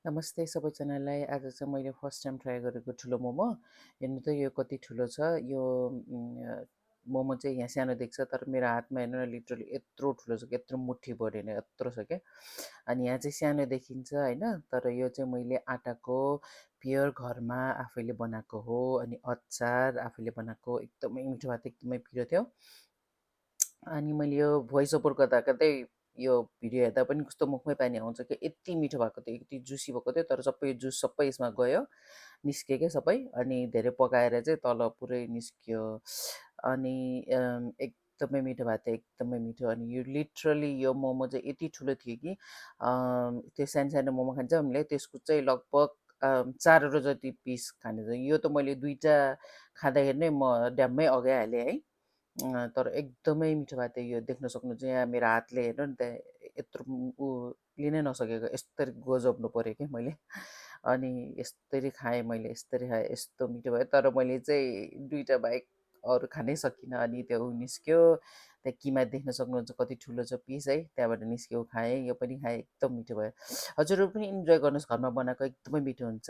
नमस्ते सबैजनालाई। आज चाहिँ मैले फर्स्ट टाइम ट्राई गरेको ठुलो मोमो। हेर्नु त यो कति ठुलो छ। यो मोमो चाहिँ यहाँ सानो देख्छ, तर मेरो हातमा हेर्नु न, लिटरली यत्रो ठुलो छ कि यत्रो मुठी भर्यो भने यत्रो छ क्या। अनि यहाँ चाहिँ सानो देखिन्छ होइन, तर यो चाहिँ मैले आटाको प्योर घरमा आफैले बनाएको हो। अनि अचार आफैले बनाएको, एकदमै मिठो भएको थियो, एकदमै पिरो थियो। अनि मैले यो भोइस ओभर गर्दा गर्दै यो भिडियो हेर्दा पनि कस्तो मुखमै पानी आउँछ कि यति मिठो भएको थियो, यति जुसी भएको थियो। तर सबै जुस सबै यसमा गयो, निस्क्यो क्या सबै। अनि धेरै पकाएर चाहिँ तल पुरै निस्क्यो। अनि एकदमै मिठो भएको थियो, एकदमै मिठो। अनि यो लिटरली यो मोमो चाहिँ यति ठुलो थियो कि त्यो सानो सानो मोमो खान्छ हामीले, त्यसको चाहिँ लगभग 4वटा जति पिस खाने थियो। यो त मैले 2टा खाँदाखेरि नै म ड्याम्मै अगाइहालेँ है। तर एकदमै मिठो भएको थियो। यो देख्न सक्नुहुन्छ, यहाँ मेरो हातले हेर्नु नि त्यहाँ यत्रो ऊ लिनै नसकेको, यस्तरी गजब्नु पऱ्यो कि मैले। अनि यस्तरी खाएँ मैले, यस्तरी खाएँ, यस्तो मिठो भयो। तर मैले चाहिँ 2टा बाहेक अरू खानै सकिनँ। अनि त्यो निस्क्यो, त्यहाँ किमा देख्न सक्नुहुन्छ कति ठुलो छ पिस है, त्यहाँबाट निस्क्यो, खाएँ, यो पनि खाएँ, एकदम मिठो भयो। हजुरहरू पनि इन्जोय गर्नुहोस्, घरमा बनाएको एकदमै मिठो हुन्छ।